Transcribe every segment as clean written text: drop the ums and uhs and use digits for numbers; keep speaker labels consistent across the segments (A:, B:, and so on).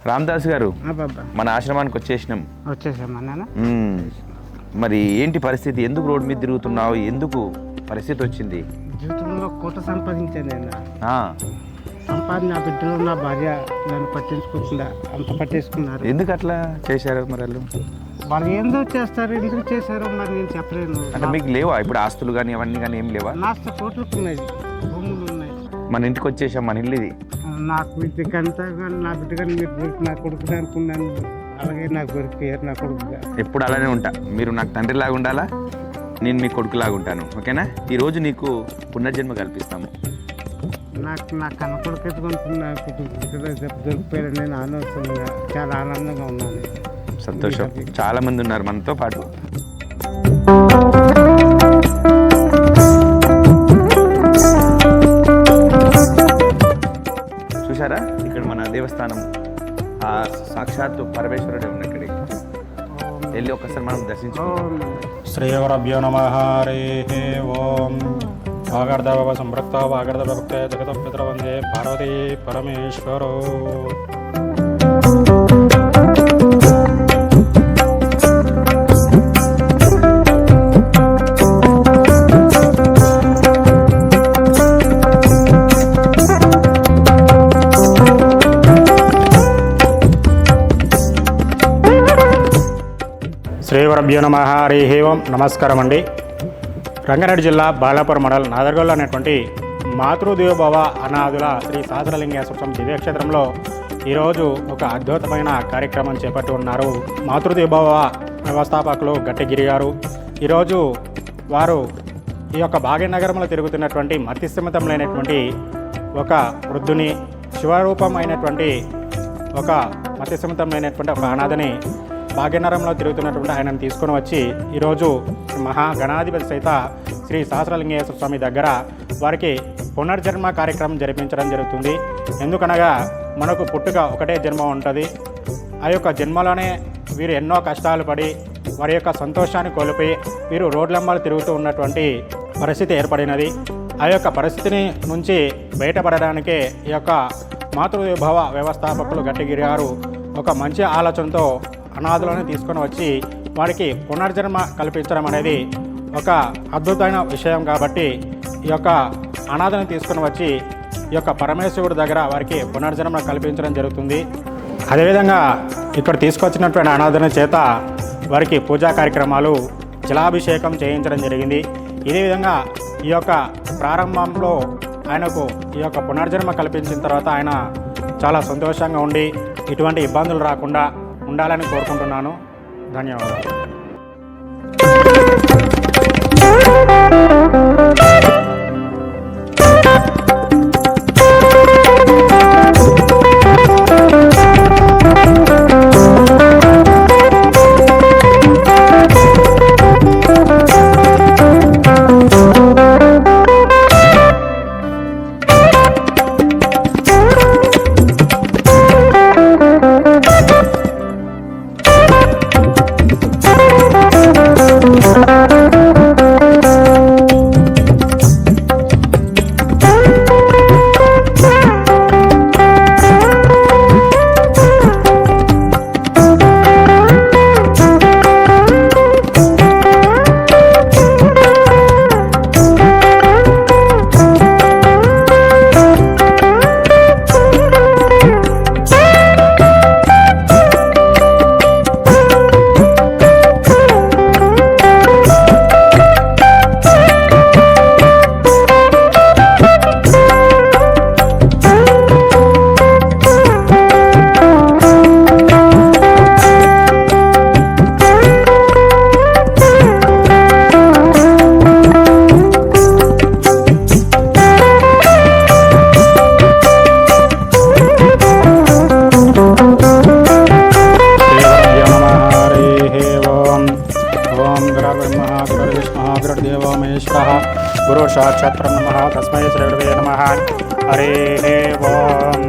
A: రామదాస్ గారు,
B: ఆ బాబా
A: మన ఆశ్రమానికి వచ్చేసాం.
B: వచ్చేసామన్నా.
A: మరి ఏంటి పరిస్థితి? ఎందుకు రోడ్డు మీద తిరుగుతున్నావు? ఎందుకు పరిస్థితి వచ్చింది?
B: జీవితంలో కోట సంపాదించాను నేను.
A: ఆ,
B: సంపాదన నా బిడ్డలు నా భార్య నన్ను పట్టించుకోకుండా అంత పట్టేసుకున్నారు.
A: ఎందుకు అట్లా చేశారు మరి వాళ్ళు?
B: వాళ్ళు ఎందుకు చేస్తారు, ఎందుకు చేశారో మరి నేను చెప్పలేను.
A: అంటే మీకు లేవా ఇప్పుడు ఆస్తులు కానీ అవన్నీ కానీ ఏం లేవా?
B: నాస్త కోట్లకు ఉన్నాయి, భూములు ఉన్నాయి.
A: మన ఇంటికి వచ్చేసాం, మన ఇల్లు ఇది.
B: నాకు బిడ్డకంతా కానీ నా బిడ్డ కానీ మీరు నా కొడుకు అనుకున్నాను. అలాగే నాకు దొరికిపోయారు నా కొడుకుగా.
A: ఎప్పుడు అలానే ఉంటా. మీరు నాకు తండ్రిలాగా ఉండాలా, నేను మీ కొడుకులాగా ఉంటాను. ఓకేనా? ఈరోజు నీకు పునర్జన్మ కల్పిస్తాము.
B: నాకు నా కన్న కొడుకు ఎత్తుకుంటున్నా దొరికిపోయారు. నేను ఆనందంగా చాలా ఆనందంగా ఉన్నాను.
A: సంతోషం. చాలా మంది ఉన్నారు మనతో పాటు. చూసారా, ఇక్కడ మన దేవస్థానం సాక్షాత్తు పరమేశ్వరుడే ఉన్న ఇక్కడికి వెళ్ళి ఒక్కసారి మనం దర్శించుకుంటాం.
C: శ్రీగురుభ్యో నమః. హరి ఓం. వాగర్ధవ సంపృక్త వాగర్ధ భక్త జగతపితృ వందే పార్వతీ పరమేశ్వరో. శ్రీగురుభ్యో నమః. హరి ఓం. నమస్కారం అండి. రంగారెడ్డి జిల్లా బాలాపూర్ మండలం నాదర్గోల్ అనేటువంటి మాతృదేవోభవ అనాథుల శ్రీ సహస్రలింగేశ్వర స్వామి దివ్యక్షేత్రంలో ఈరోజు ఒక అద్భుతమైన కార్యక్రమం చేపట్టి ఉన్నారు మాతృదేవోభవ వ్యవస్థాపకులు గట్టగిరి గారు. ఈరోజు వారు ఈ యొక్క భాగ్యనగరంలో తిరుగుతున్నటువంటి మతిస్థిమితం లేనటువంటి ఒక వృద్ధుని, శివరూపం అయినటువంటి ఒక మతిస్థిమితం లేనటువంటి ఒక అనాథని భాగ్యనగరంలో తిరుగుతున్నటువంటి ఆయనను తీసుకొని వచ్చి ఈరోజు మహాగణాధిపతి సహిత శ్రీ సహస్రలింగేశ్వర స్వామి దగ్గర వారికి పునర్జన్మ కార్యక్రమం జరిపించడం జరుగుతుంది. ఎందుకనగా మనకు పుట్టుక ఒకటే జన్మ ఉంటుంది. ఆ యొక్క జన్మలోనే వీరు ఎన్నో కష్టాలు పడి వారి యొక్క సంతోషాన్ని కోల్పోయి వీరు రోడ్లమ్మలు తిరుగుతూ ఉన్నటువంటి పరిస్థితి ఏర్పడినది. ఆ యొక్క పరిస్థితిని నుంచి బయటపడడానికే ఈ యొక్క మాతృభవ వ్యవస్థాపకులు గట్టగిరి గారు ఒక మంచి ఆలోచనతో అనాథులను తీసుకొని వచ్చి వారికి పునర్జన్మ కల్పించడం అనేది ఒక అద్భుతమైన విషయం. కాబట్టి ఈ యొక్క అనాథను తీసుకొని వచ్చి ఈ యొక్క పరమేశ్వరుడి దగ్గర వారికి పునర్జన్మ కల్పించడం జరుగుతుంది. అదేవిధంగా ఇక్కడ తీసుకొచ్చినటువంటి అనాథన చేత వారికి పూజా కార్యక్రమాలు, జలాభిషేకం చేయించడం జరిగింది. ఇదే విధంగా ఈ యొక్క ప్రారంభంలో ఆయనకు ఈ యొక్క పునర్జన్మ కల్పించిన తర్వాత ఆయన చాలా సంతోషంగా ఉండి ఇటువంటి ఇబ్బందులు రాకుండా ఉండాలని కోరుకుంటున్నాను. ధన్యవాదాలు. गुरु साक्षात् ब्रह्म तस्मै श्री गुरवे नमः। हरे ओम।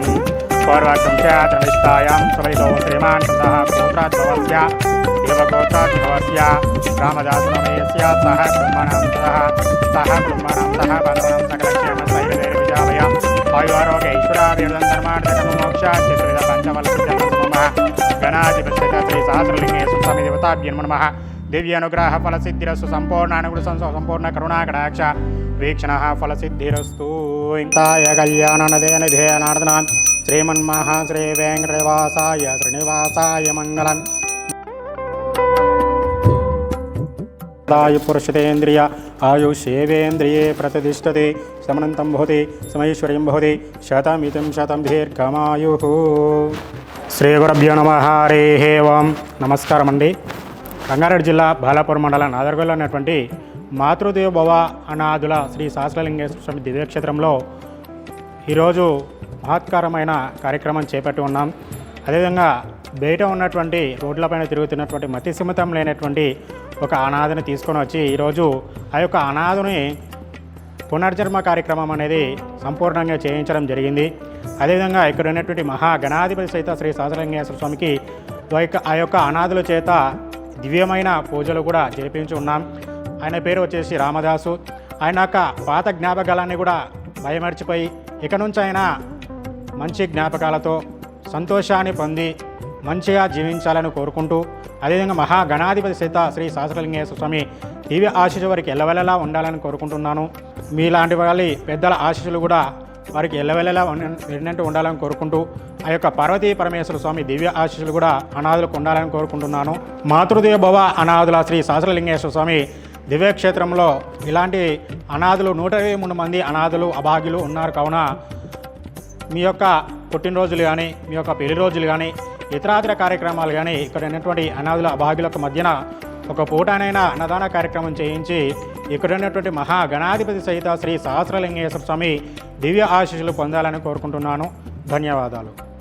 C: पूर्वसंख्यातनिष्ठायां सवैतो श्रीमान् ततः गोत्राद्भवस्य देवगोत्राद्भवस्य रामदासनमयस्य सह ब्रह्मणां सह बलवानं सकलक्षेमस्थैर्यविजालय आयुरारोग्य ऐश्वर्याभिर्धन धर्मार्थकं मोक्षात् चतुर्विध पंचफलसिद्ध्यर्थं గణాధిపతి శ్రీ సహస్రలింగేశ్వర స్వామి దేవతాభ్యో నమః. దివ్యానుగ్రహ ఫలసిద్ధిరస్తు సంపూర్ణానుగ్రహ సంపూర్ణ కరుణాకటాక్ష వీక్షణ ఫలసిద్ధిరస్తు. ఇంతాయ కళ్యాణనదేనధేయనార్దనాన్ శ్రీమన్మహా శ్రీ వెంకటవాసాయ శ్రీనివాసాయ మంగళం. పురుషతేంద్రియ ఆయుషేవేంద్రియే ప్రతిష్టతే సమనంతం భవతి సమైశ్వర్యం భవతి శతమితం శతం దీర్ఘమాయు. శ్రీ గురుభ్యో నమః. హరి ఓం. నమస్కారం అండి. రంగారెడ్డి జిల్లా బాలాపూర్ మండలం నాదర్గొల్లో ఉన్నటువంటి మాతృదేవోభవ అనాథుల శ్రీ సహస్రలింగేశ్వర స్వామి దివ్యక్షేత్రంలో ఈరోజు మహత్కరమైన కార్యక్రమం చేపట్టి ఉన్నాం. అదేవిధంగా బయట ఉన్నటువంటి రోడ్లపైన తిరుగుతున్నటువంటి మతిసిమితం లేనటువంటి ఒక అనాథని తీసుకొని వచ్చి ఈరోజు ఆ యొక్క అనాథని పునర్జన్మ కార్యక్రమం అనేది సంపూర్ణంగా చేయించడం జరిగింది. అదేవిధంగా ఇక్కడ ఉన్నటువంటి మహాగణాధిపతి సహిత శ్రీ సహస్రలింగేశ్వర స్వామికి ఆ యొక్క అనాథుల చేత దివ్యమైన పూజలు కూడా జరిపించి ఉన్నాం. ఆయన పేరు వచ్చేసి రామదాసు. ఆయన యొక్క పాత జ్ఞాపకాలన్నీ కూడా భయమర్చిపోయి ఇక నుంచి ఆయన మంచి జ్ఞాపకాలతో సంతోషాన్ని పొంది మంచిగా జీవించాలని కోరుకుంటూ, అదేవిధంగా మహాగణాధిపతి సహిత శ్రీ సహస్రలింగేశ్వర స్వామి దివ్య ఆశీస్సు వారికి ఎల్లవెల్లలా ఉండాలని కోరుకుంటున్నాను. మీలాంటి వాళ్ళ పెద్దల ఆశీస్సులు కూడా వారికి ఎల్లవెల్లలా ఎన్నట్టు ఉండాలని కోరుకుంటూ, ఆ యొక్క పార్వతీ పరమేశ్వర స్వామి దివ్య ఆశీస్సులు కూడా అనాథులకు ఉండాలని కోరుకుంటున్నాను. మాతృదేవోభవ అనాథుల శ్రీ సహస్రలింగేశ్వర స్వామి దివ్యక్షేత్రంలో ఇలాంటి అనాథులు 123 మంది అనాథులు అభాగ్యులు ఉన్నారు. కావున మీ యొక్క పుట్టినరోజులు కానీ, మీ యొక్క పెళ్లి రోజులు కానీ, ఇతరాతర కార్యక్రమాలు కానీ ఇక్కడ ఉన్నటువంటి అనాథుల అభాగ్యులకు మధ్యన ఒక పూటనైనా అన్నదాన కార్యక్రమం చేయించి ఇక్కడ ఉన్నటువంటి మహాగణాధిపతి సహిత శ్రీ సహస్రలింగేశ్వర స్వామి దివ్య ఆశీస్సులు పొందాలని కోరుకుంటున్నాను. ధన్యవాదాలు.